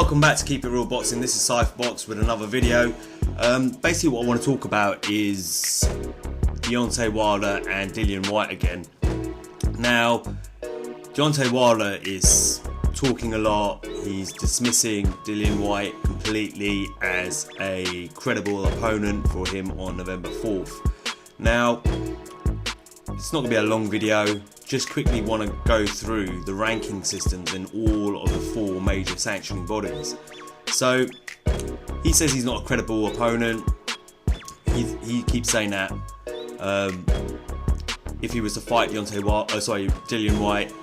Welcome back to Keep It Real Boxing. This is Cypherbox with another video. Basically what I want to talk about is Deontay Wilder and Dillian Whyte again. Now, Deontay Wilder is talking a lot. He's dismissing Dillian Whyte completely as a credible opponent for him on November 4th. Now, it's not going to be a long video. Just quickly want to go through the ranking systems in all of the four major sanctioning bodies. So he says he's not a credible opponent. He keeps saying that if he was to fight Dillian Whyte,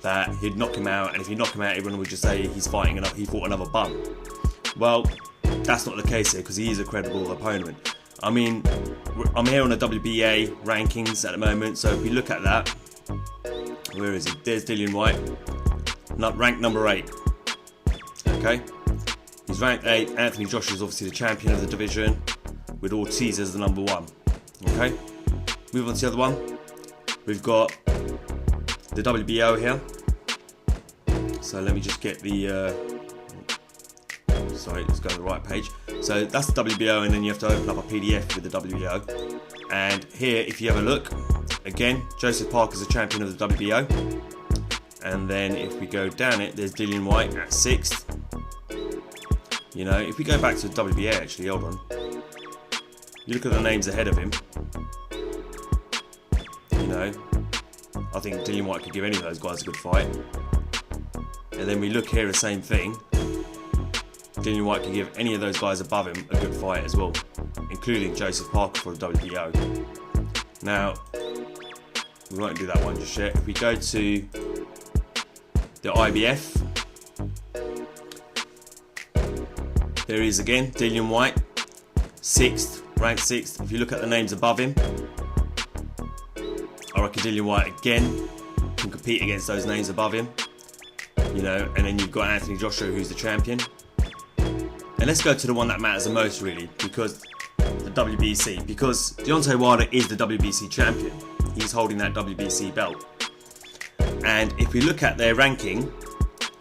that he'd knock him out, and if he knock him out, everyone would just say he fought another bum. Well, that's not the case here, because he is a credible opponent. I mean, I'm here on the WBA rankings at the moment, so if we look at that, where is he? There's Dillian Whyte, ranked number 8. Okay, he's ranked 8. Anthony Joshua is obviously the champion of the division, with ORTIZ as the number 1. Okay, move on to the other one. We've got the WBO here. So let me just get the. Sorry, let's go to the right page. So that's the WBO, and then you have to open up a PDF with the WBO. And here, if you have a look, again, Joseph Parker's the champion of the WBO. And then if we go down it, there's Dillian Whyte at 6th. You know, if we go back to the WBA, actually, hold on. You look at the names ahead of him. You know, I think Dillian Whyte could give any of those guys a good fight. And then we look here, the same thing. Dillian Whyte can give any of those guys above him a good fight as well, including Joseph Parker for the WBO. Now, we won't do that one just yet. If we go to the IBF, there he is again, Dillian Whyte, 6th, ranked 6th. If you look at the names above him, I reckon Dillian Whyte again can compete against those names above him. You know, and then you've got Anthony Joshua, who's the champion. And let's go to the one that matters the most, really, because the WBC. Because Deontay Wilder is the WBC champion. He's holding that WBC belt. And if we look at their ranking,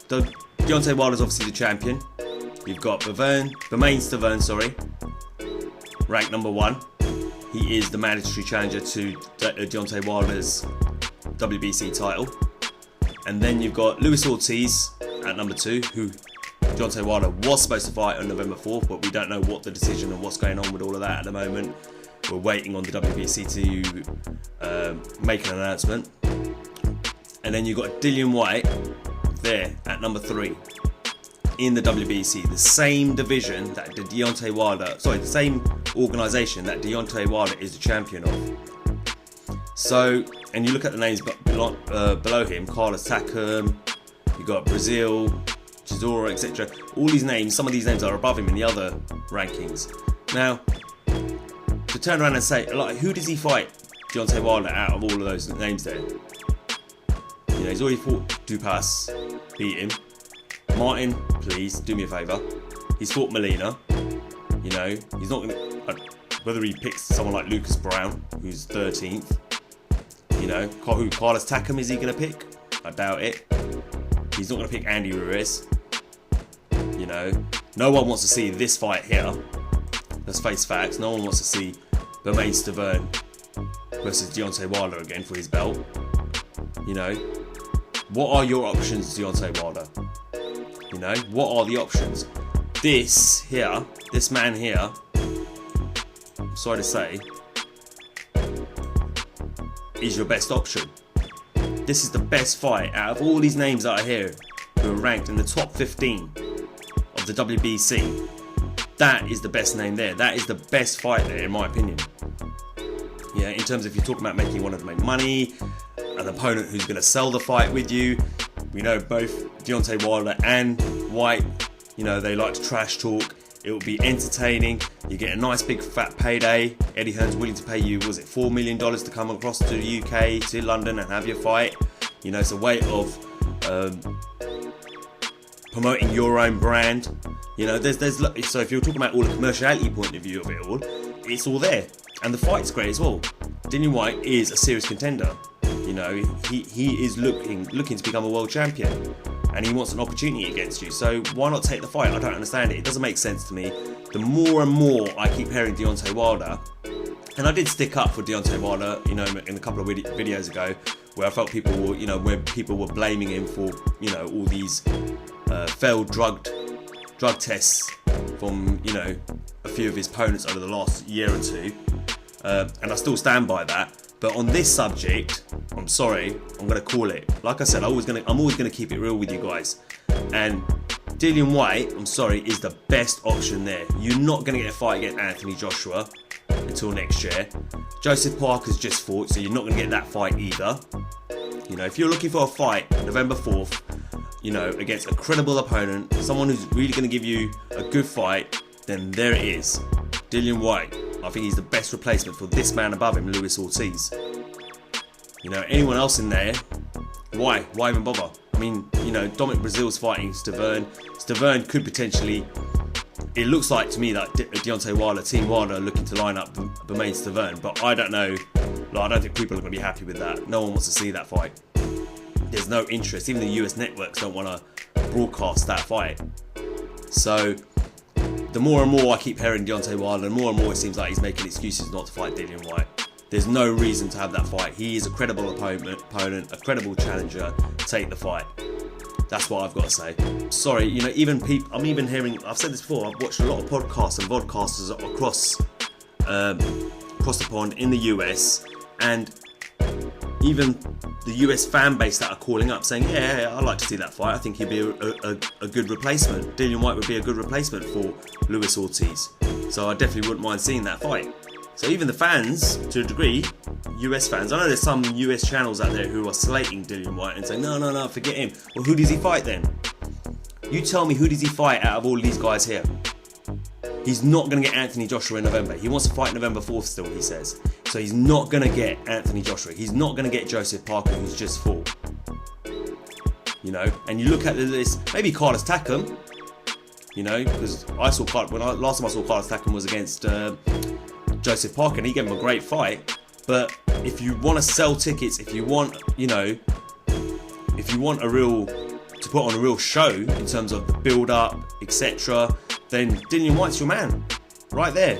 Deontay Wilder's obviously the champion. You've got Bermane Stiverne, ranked number 1. He is the mandatory challenger to Deontay Wilder's WBC title. And then you've got Luis Ortiz at number 2, who Deontay Wilder was supposed to fight on November 4th, but we don't know what the decision and what's going on with all of that at the moment. We're waiting on the WBC to make an announcement. And then you've got Dillian Whyte there at number 3 in the WBC, the same division that the same organisation that Deontay Wilder is the champion of. So, and you look at the names below him, Carlos Takam, you got Brazil, Chisora, etc. All these names, some of these names are above him in the other rankings. Now, to turn around and say, like, who does he fight Deontay Wilder out of all of those names there? You know, he's already fought Dupas, beat him. Martin, please, do me a favour. He's fought Molina. You know, he's not going to... whether he picks someone like Lucas Brown, who's 13th. You know, who Carlos Takam is he going to pick? I doubt it. He's not going to pick Andy Ruiz. You know, no one wants to see this fight here. Let's face facts. No one wants to see Bermane Stiverne versus Deontay Wilder again for his belt. You know, what are your options, Deontay Wilder? You know, what are the options? This man here, I'm sorry to say, is your best option. This is the best fight out of all these names that are here who are ranked in the top 15 of the WBC. That is the best name there. That is the best fight there, in my opinion. Yeah, in terms of if you're talking about making, you want to make money, an opponent who's going to sell the fight with you. We know both Deontay Wilder and Whyte, you know, they like to trash talk. It will be entertaining. You get a nice big fat payday. Eddie Hearn's willing to pay you, was it $4 million to come across to the UK, to London and have your fight. You know, it's a way of promoting your own brand. You know, so if you're talking about all the commerciality point of view of it all, it's all there. And the fight's great as well. Dillian Whyte is a serious contender. You know, he is looking to become a world champion. and he wants an opportunity against you. So why not take the fight? I don't understand it. It doesn't make sense to me. The more and more I keep hearing Deontay Wilder, and I did stick up for Deontay Wilder, you know, in a couple of videos ago, where I felt people were, you know, where people were blaming him for, you know, all these failed drug tests from, you know, a few of his opponents over the last year or two, and I still stand by that. But on this subject, I'm sorry, I'm gonna call it. Like I said, I'm always gonna keep it real with you guys. And Dillian Whyte, I'm sorry, is the best option there. You're not gonna get a fight against Anthony Joshua until next year. Joseph Parker's just fought, so you're not going to get that fight either. You know, if you're looking for a fight November 4th, you know, against a credible opponent, someone who's really going to give you a good fight, then there it is. Dillian Whyte. I think he's the best replacement for this man above him, Luis Ortiz. You know, anyone else in there, why even bother? I mean, you know, Dominic Brazil's fighting Stavern. Stavern could potentially... It looks like to me that Deontay Wilder, Team Wilder, are looking to line up the main Stavern, but I don't know. Like, I don't think people are going to be happy with that. No one wants to see that fight. There's no interest. Even the US networks don't want to broadcast that fight. So, the more and more I keep hearing Deontay Wilder, the more and more it seems like he's making excuses not to fight Dillian Whyte. There's no reason to have that fight. He is a credible opponent, a credible challenger. Take the fight. That's what I've got to say. Sorry, you know, I'm even hearing, I've said this before, I've watched a lot of podcasts and vodcasters across the pond in the US, and even the US fan base that are calling up saying, yeah, I'd like to see that fight. I think he'd be a good replacement. Dillian Whyte would be a good replacement for Luis Ortiz. So I definitely wouldn't mind seeing that fight. So even the fans, to a degree, US fans, I know there's some US channels out there who are slating Dillian Whyte and saying, no, forget him. Well, who does he fight then? You tell me, who does he fight out of all these guys here? He's not going to get Anthony Joshua in November. He wants to fight November 4th still, he says. So he's not going to get Anthony Joshua. He's not going to get Joseph Parker, who's just fought. You know, and you look at this, maybe Carlos Takam, you know, because last time I saw Carlos Takam was against Joseph Parker, and he gave him a great fight. But if you want to sell tickets, if you want, you know, if you want to put on a real show in terms of the build-up, etc., then Dillian Whyte's your man, right there.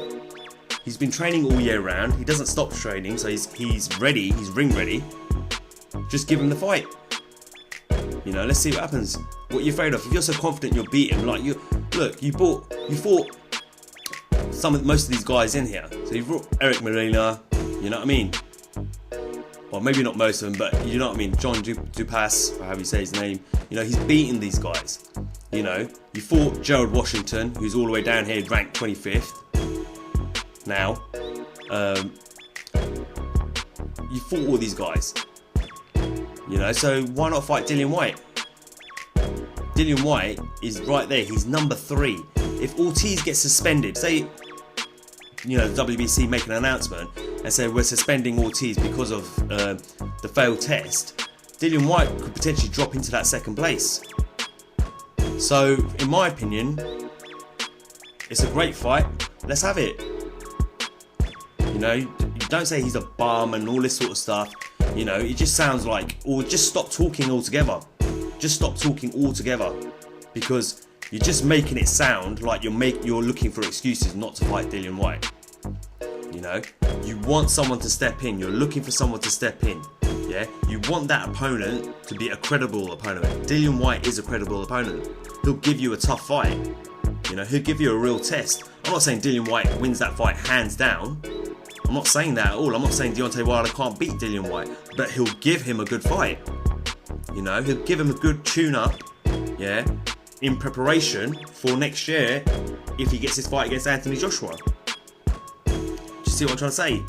He's been training all year round. He doesn't stop training, so he's ready. He's ring ready. Just give him the fight. You know, let's see what happens. What are you afraid of? If you're so confident you'll beat him, like you fought most of these guys in here. So you brought Eric Molina, you know what I mean? Well, maybe not most of them, but you know what I mean. John Dupas, or however you say his name. You know, he's beaten these guys. You know, you fought Gerald Washington, who's all the way down here, ranked 25th. Now, you fought all these guys. You know, so why not fight Dillian Whyte? Dillian Whyte is right there. He's number 3. If Ortiz gets suspended, say, you know, the WBC make an announcement and say we're suspending Ortiz because of the failed test, Dillian Whyte could potentially drop into that second place. So, in my opinion, it's a great fight. Let's have it. You know, you don't say he's a bum and all this sort of stuff. You know, it just sounds like, or just stop talking altogether. Just stop talking altogether, because you're just making it sound like you're looking for excuses not to fight Dillian Whyte. You know, you want someone to step in. You're looking for someone to step in. Yeah, you want that opponent to be a credible opponent. Dillian Whyte is a credible opponent. He'll give you a tough fight. You know, he'll give you a real test. I'm not saying Dillian Whyte wins that fight hands down. I'm not saying that at all. I'm not saying Deontay Wilder can't beat Dillian Whyte, but he'll give him a good fight. You know, he'll give him a good tune-up, yeah, in preparation for next year if he gets his fight against Anthony Joshua. Do you see what I'm trying to say?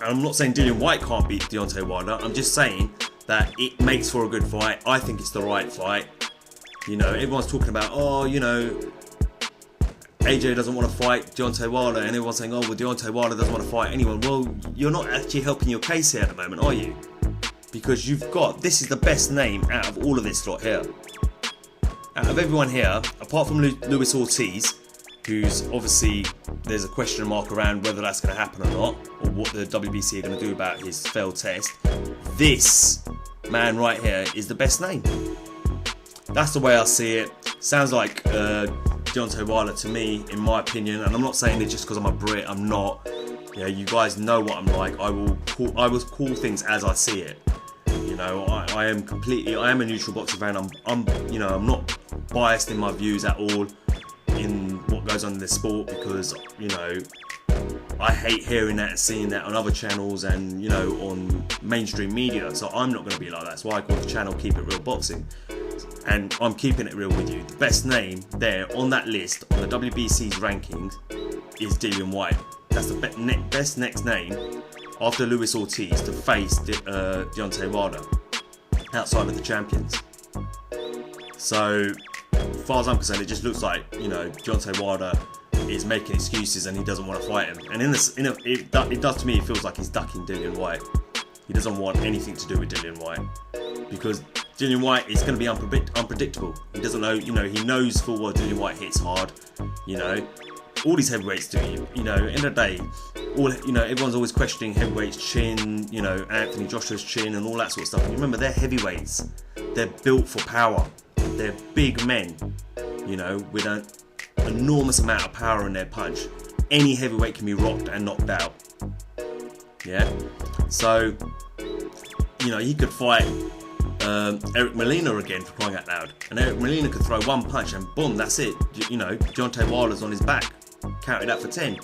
I'm not saying Dillian Whyte can't beat Deontay Wilder. I'm just saying that it makes for a good fight. I think it's the right fight. You know, everyone's talking about, oh, you know, AJ doesn't want to fight Deontay Wilder, and everyone's saying, oh, well, Deontay Wilder doesn't want to fight anyone. Well, you're not actually helping your case here at the moment, are you? Because this is the best name out of all of this lot here. Out of everyone here, apart from Luis Ortiz, who's obviously, there's a question mark around whether that's going to happen or not, or what the WBC are going to do about his failed test. This man right here is the best name. that's the way I see it. Sounds like Deontay Wilder to me, in my opinion, and I'm not saying it just because I'm a Brit. I'm not. Yeah, you guys know what I'm like. I will call things as I see it. You know, I am a neutral boxing fan. I'm not biased in my views at all in what goes on in this sport, because, you know, I hate hearing that and seeing that on other channels and, you know, on mainstream media. So I'm not going to be like that. That's why I call the channel Keep It Real Boxing. And I'm keeping it real with you. The best name there on that list on the WBC's rankings is Dillian Whyte. That's the best next name after Luis Ortiz to face Deontay Wilder outside of the champions. So, as far as I'm concerned, it just looks like, you know, Deontay Wilder is making excuses and he doesn't want to fight him. And it does to me, it feels like he's ducking Dillian Whyte. He doesn't want anything to do with Dillian Whyte, because Dillian Whyte is going to be unpredictable. He doesn't know, you know, he knows full well Dillian Whyte hits hard, you know. All these heavyweights do, you know, end of the day, everyone's always questioning heavyweights' chin, you know, Anthony Joshua's chin and all that sort of stuff. And remember, they're heavyweights. They're built for power. They're big men, you know, with an enormous amount of power in their punch. Any heavyweight can be rocked and knocked out. Yeah? So, you know, he could fight Eric Molina again, for crying out loud. And Eric Molina could throw one punch and boom, that's it. You know, Deontay Wilder's on his back. Counted that for 10.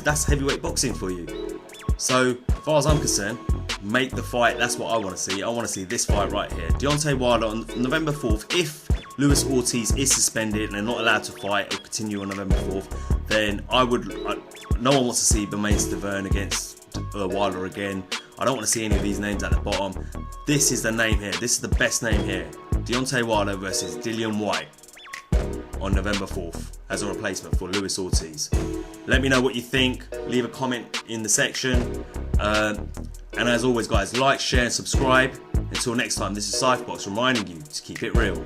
That's heavyweight boxing for you. So, as far as I'm concerned, make the fight. That's what I want to see. I want to see this fight right here. Deontay Wilder on November 4th. If Luis Ortiz is suspended and they're not allowed to fight or continue on November 4th, then no one wants to see Bermane Stiverne against Wilder again. I don't want to see any of these names at the bottom. This is the name here. This is the best name here. Deontay Wilder versus Dillian Whyte on November 4th as a replacement for Luis Ortiz. Let me know what you think. Leave a comment in the section. And as always, guys, like, share and subscribe. Until next time, this is Cypherbox reminding you to keep it real.